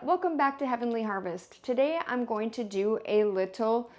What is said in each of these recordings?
welcome back to Heavenly Harvest. Today I'm going to do a little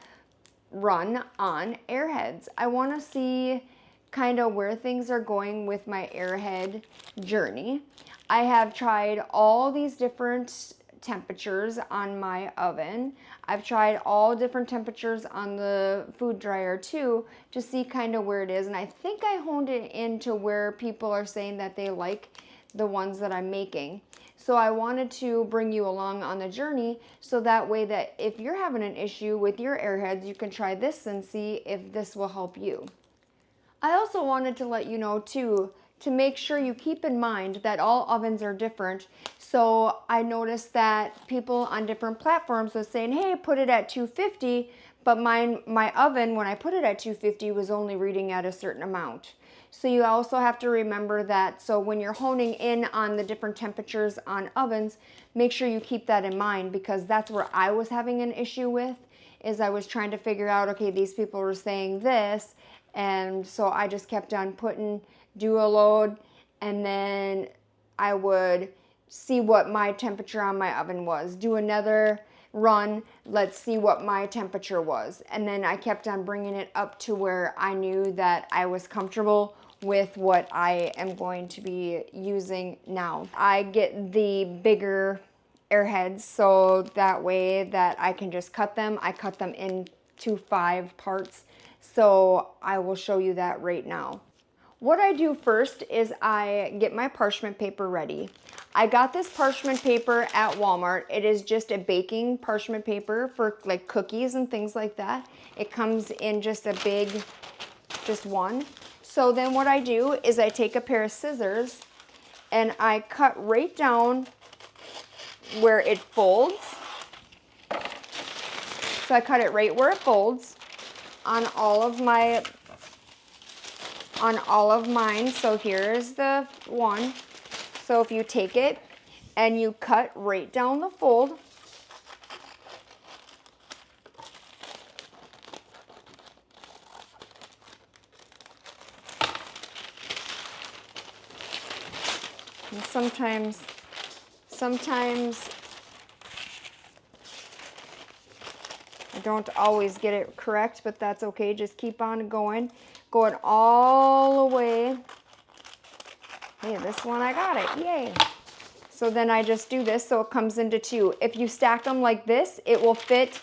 run on Airheads. I want to see kind of where things are going with my Airhead journey. I have tried all these different temperatures on my oven. I've tried all different temperatures on the food dryer too to see kind of where it is, and I think I honed it into where people are saying that they like the ones that I'm making. So I wanted to bring you along on the journey so that way that if you're having an issue with your Airheads, you can try this and see if this will help you. I also wanted to let you know too, to make sure you keep in mind that all ovens are different. So I noticed that people on different platforms were saying, hey, put it at 250, but my oven, when I put it at 250, was only reading at a certain amount. So you also have to remember that. So when you're honing in on the different temperatures on ovens, make sure you keep that in mind, because that's where I was having an issue with, is I was trying to figure out, okay, these people were saying this, and so I just kept on do a load, and then I would see what my temperature on my oven was, do another run, let's see what my temperature was, and then I kept on bringing it up to where I knew that I was comfortable with what I am going to be using now. I get the bigger Airheads so that way that I can just cut them. I cut them into 5 parts, so I will show you that right now. What I do first is I get my parchment paper ready. I got this parchment paper at Walmart. It is just a baking parchment paper for like cookies and things like that. It comes in just a big, just one. So then what I do is I take a pair of scissors and I cut right down where it folds. So I cut it right where it folds on all of mine. So here's the one. So if you take it and you cut right down the fold, and sometimes I don't always get it correct, but that's okay. Just keep on going all the way. Hey, this one I got it, yay. So then I just do this so it comes into 2. If you stack them like this, it will fit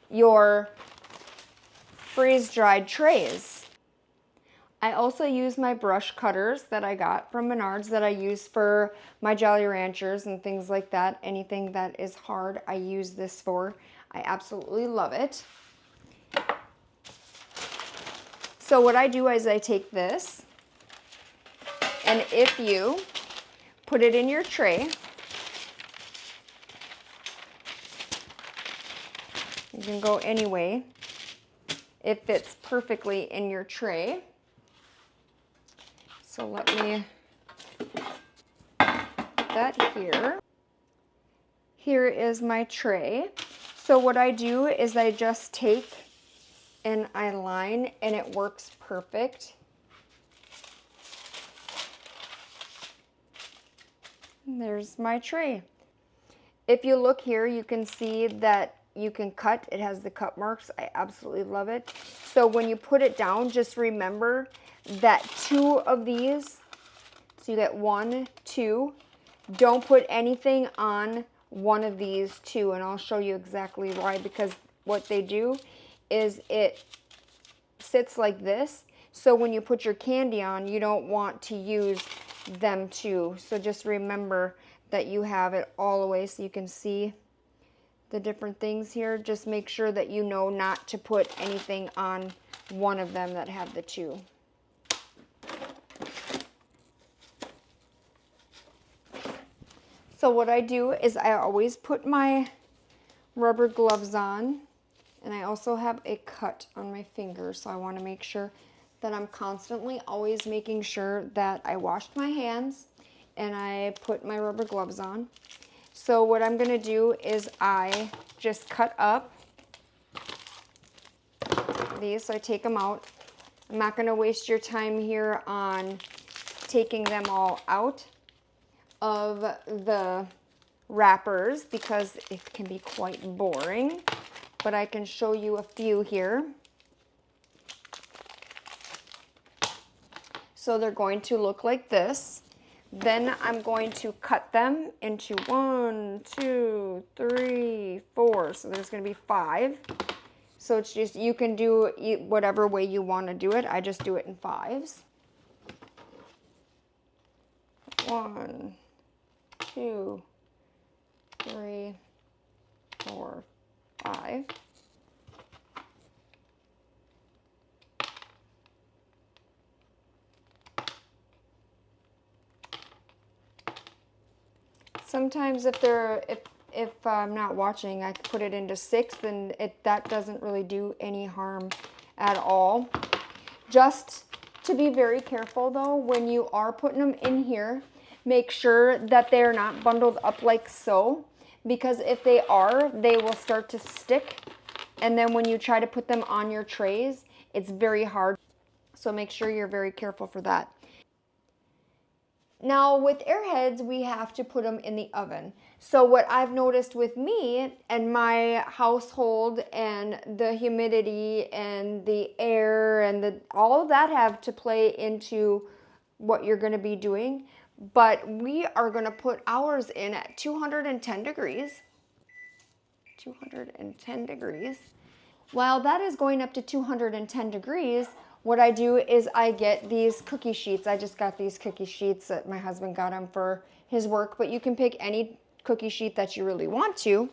your freeze-dried trays. I also use my brush cutters that I got from Menards that I use for my Jolly Ranchers and things like that. Anything that is hard, I use this for. I absolutely love it. So what I do is I take this, and if you put it in your tray, you can go any way. It fits perfectly in your tray. So let me put that here. Here is my tray. So what I do is I just take and I line, and it works perfect. And there's my tray. If you look here, you can see that you can cut. It has the cut marks. I absolutely love it. So when you put it down, just remember that 2 of these, so you get 1, 2, don't put anything on one of these 2, and I'll show you exactly why, because what they do is it sits like this, so when you put your candy on, you don't want to use them too. So just remember that you have it all the way so you can see the different things here. Just make sure that you know not to put anything on one of them that have the 2. So what I do is I always put my rubber gloves on, and I also have a cut on my finger, so I want to make sure that I'm constantly always making sure that I washed my hands and I put my rubber gloves on. So what I'm going to do is I just cut up these, so I take them out. I'm not going to waste your time here on taking them all out of the wrappers because it can be quite boring, but I can show you a few here. So they're going to look like this. Then I'm going to cut them into 1, 2, 3, 4. So there's going to be 5. So it's just, you can do whatever way you want to do it. I just do it in 5s. 1, 2, 3, 4, 5. Sometimes if I'm not watching, I put it into 6, and that doesn't really do any harm at all. Just to be very careful though, when you are putting them in here, make sure that they're not bundled up like so, because if they are, they will start to stick, and then when you try to put them on your trays, it's very hard. So make sure you're very careful for that. Now with Airheads, we have to put them in the oven. So what I've noticed with me and my household and the humidity and the air and all of that have to play into what you're going to be doing. But we are going to put ours in at 210 degrees. 210 degrees. While that is going up to 210 degrees, what I do is I get these cookie sheets. I just got these cookie sheets that my husband got them for his work, but you can pick any cookie sheet that you really want to.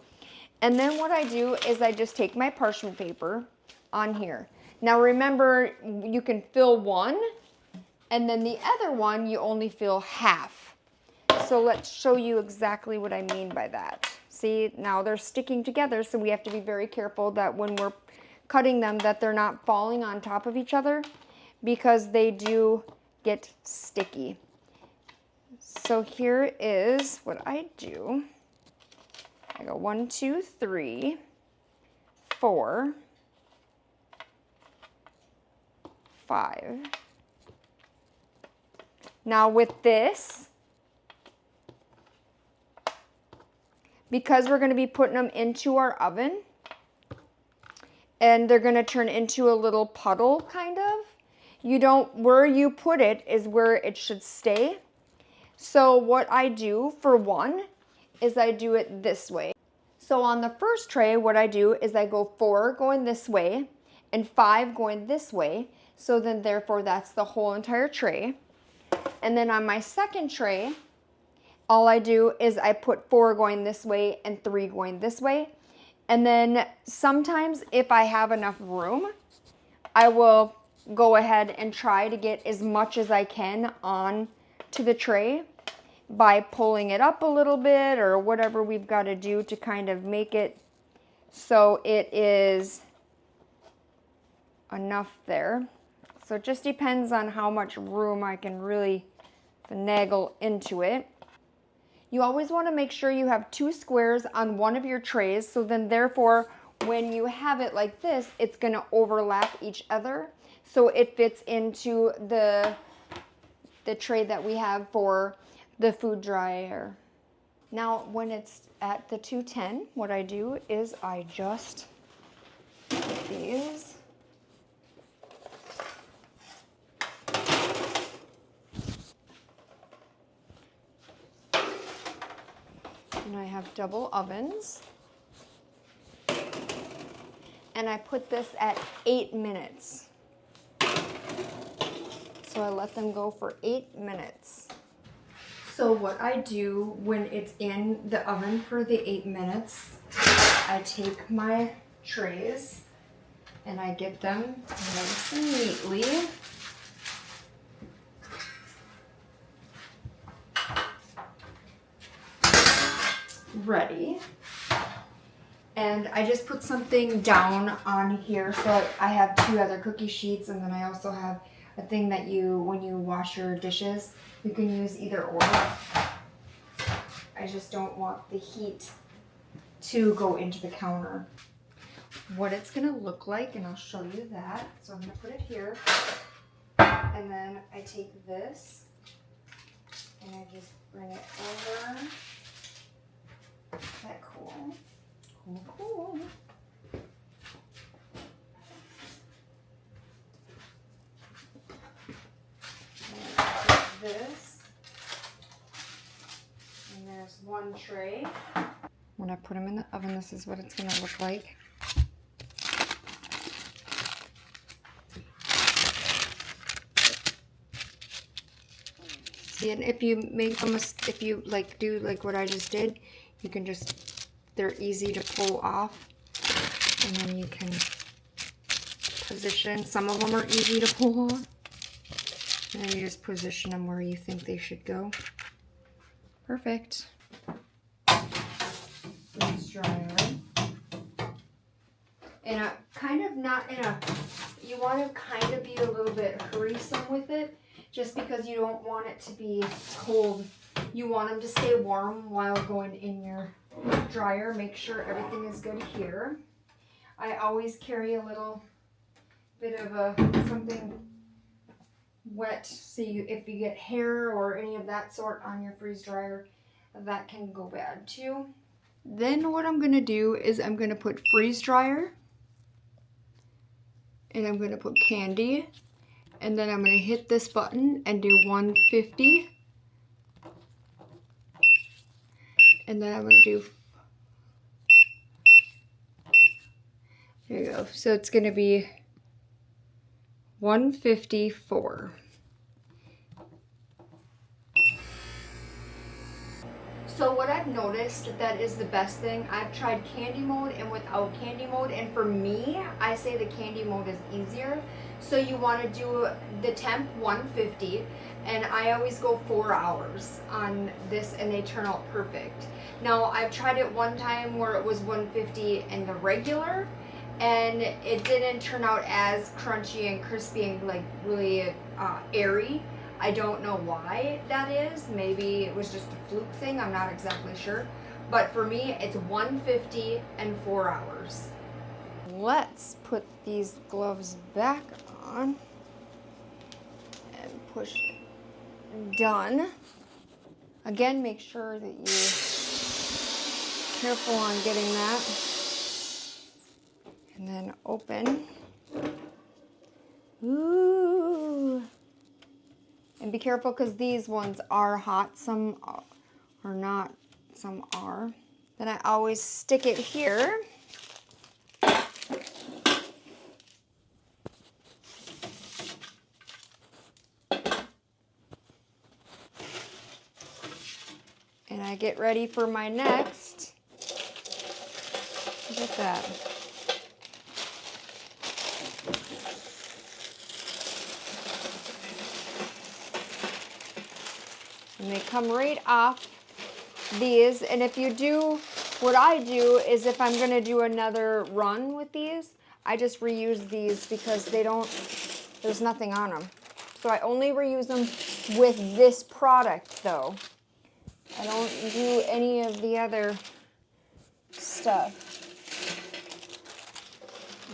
And then what I do is I just take my parchment paper on here. Now remember, you can fill one, and then the other one you only fill half. So let's show you exactly what I mean by that. See, now they're sticking together, so we have to be very careful that when we're cutting them that they're not falling on top of each other, because they do get sticky. So here is what I do. I go 1, 2, 3, 4, 5. Now with this, because we're going to be putting them into our oven, and they're going to turn into a little puddle, kind of. Where you put it is where it should stay. So what I do for one is I do it this way. So on the first tray, what I do is I go 4 going this way and 5 going this way. So then therefore that's the whole entire tray. And then on my second tray, all I do is I put 4 going this way and 3 going this way. And then sometimes if I have enough room, I will go ahead and try to get as much as I can on to the tray by pulling it up a little bit or whatever we've got to do to kind of make it so it is enough there. So it just depends on how much room I can really finagle into it. You always want to make sure you have 2 squares on one of your trays, so then therefore when you have it like this, it's going to overlap each other, so it fits into the tray that we have for the food dryer. Now when it's at the 210, what I do is I just put these and I have double ovens, and I put this at 8 minutes. So I let them go for 8 minutes. So what I do when it's in the oven for the 8 minutes, I take my trays and I get them nice and neatly. Ready. And I just put something down on here, so I have 2 other cookie sheets, and then I also have a thing that when you wash your dishes, you can use either or. I just don't want the heat to go into the counter. What it's gonna look like, and I'll show you that. So I'm gonna put it here, and then I take this and I just bring it over. Cool, cool. This. And there's one tray. When I put them in the oven, this is what it's going to look like. See, and if you make a if you like do like what I just did, you can just, they're easy to pull off, and then you can position. Some of them are easy to pull off, and then you just position them where you think they should go. Perfect. Freeze dryer. And a kind of not in a, you want to kind of be a little bit hurriesome with it, just because you don't want it to be cold. You want them to stay warm while going in your dryer. Make sure everything is good here. I always carry a little bit of a something wet, so if you get hair or any of that sort on your freeze dryer, that can go bad too. Then what I'm going to do is I'm going to put freeze dryer, and I'm going to put candy, and then I'm going to hit this button and do 150, and then I'm going to do, there you go, so it's going to be 154. So what I've noticed that is the best thing, I've tried candy mode and without candy mode, and for me, I say the candy mode is easier. So you want to do the temp 150, and I always go 4 hours on this, and they turn out perfect. Now I've tried it one time where it was 150 in the regular, and it didn't turn out as crunchy and crispy and like really airy. I don't know why that is. Maybe it was just a fluke thing. I'm not exactly sure. But for me, it's 150 and 4 hours. Let's put these gloves back on and push it. Done. Again, make sure that you're careful on getting that. And then open. Ooh. And be careful because these ones are hot. Some are not, some are. Then I always stick it here. And I get ready for my next. Look at that. And they come right off these. And if you do, what I do is if I'm going to do another run with these, I just reuse these because they don't, there's nothing on them. So I only reuse them with this product though. I don't do any of the other stuff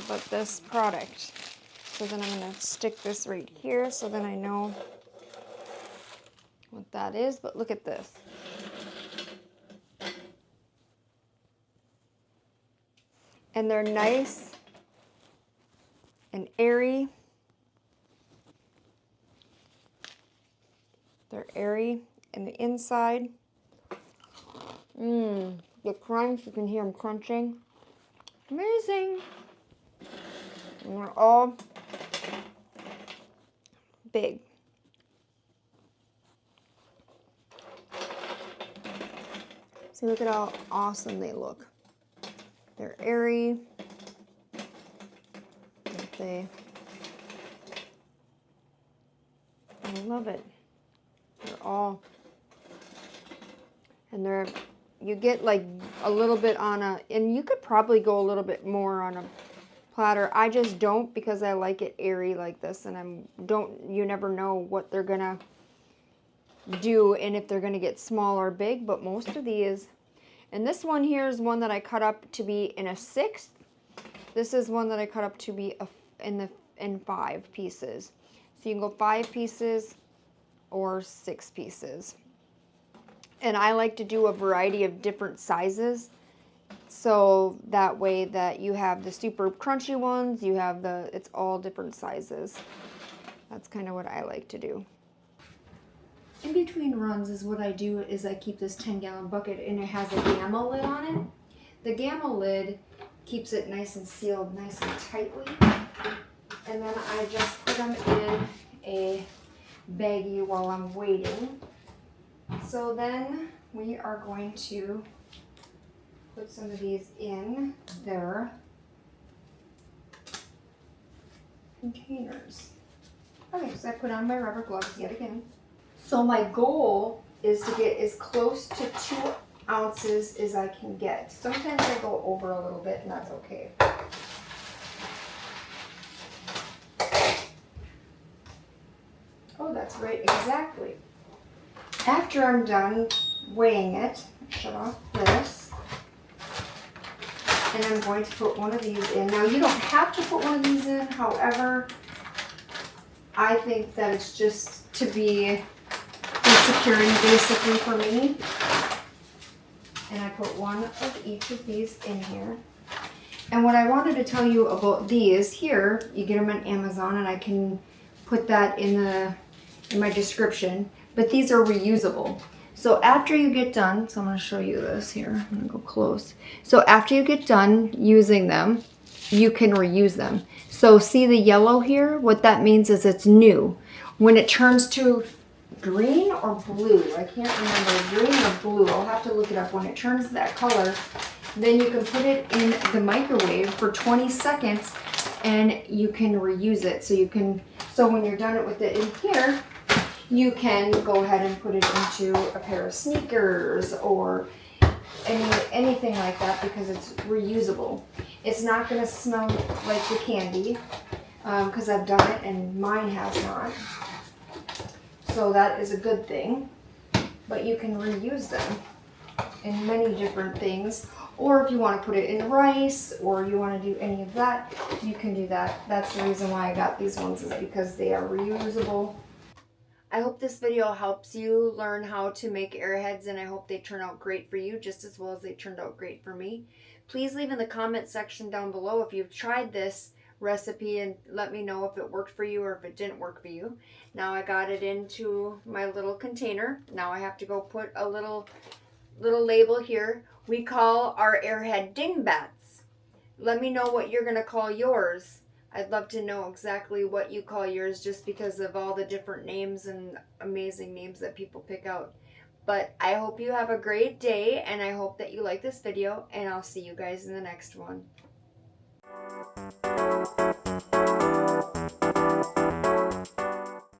but this product. So then I'm going to stick this right here so then I know what that is, but look at this. And they're nice and airy. They're airy in the inside. The crunch, you can hear them crunching. Amazing. And they're all big. See, look at how awesome they look. They're airy. I love it. They're all, and they're, you get like a little bit on a, and you could probably go a little bit more on a platter. I just don't because I like it airy like this, and you never know what they're gonna do and if they're going to get small or big, but most of these, and this one here is one that I cut up to be in a 1/6. This is one that I cut up to be in 5 pieces. So you can go 5 pieces or 6 pieces. And I like to do a variety of different sizes So that way that you have the super crunchy ones, you have it's all different sizes. That's kind of what I like to do. In between runs is what I do is I keep this 10-gallon bucket and it has a gamma lid on it. The gamma lid keeps it nice and sealed nice and tightly. And then I just put them in a baggie while I'm waiting. So then we are going to put some of these in their containers. Okay, so I put on my rubber gloves yet again. So my goal is to get as close to 2 ounces as I can get. Sometimes I go over a little bit and that's okay. Oh, that's right, exactly. After I'm done weighing it, shut off this. And I'm going to put one of these in. Now you don't have to put one of these in, however, I think that it's just to be security basically for me. And I put one of each of these in here. And what I wanted to tell you about these here, you get them on Amazon and I can put that in my description, but these are reusable. So after you get done, so I'm going to show you this here. I'm going to go close. So after you get done using them, you can reuse them. So see the yellow here? What that means is it's new. When it turns to green or blue, I can't remember, green or blue, I'll have to look it up. When it turns that color, then you can put it in the microwave for 20 seconds and you can reuse it. So when you're done with it in here, you can go ahead and put it into a pair of sneakers or anything like that because it's reusable. It's not going to smell like the candy because I've done it and mine has not. So that is a good thing. But you can reuse them in many different things. Or if you want to put it in rice or you want to do any of that, you can do that. That's the reason why I got these ones, is because they are reusable. I hope this video helps you learn how to make Airheads, and I hope they turn out great for you just as well as they turned out great for me. Please leave in the comment section down below if you've tried this recipe and let me know if it worked for you or if it didn't work for you. Now I got it into my little container. Now I have to go put a little label here. We call our Airhead dingbats. Let me know what you're going to call yours. I'd love to know exactly what you call yours just because of all the different names and amazing names that people pick out. But I hope you have a great day and I hope that you like this video, and I'll see you guys in the next one.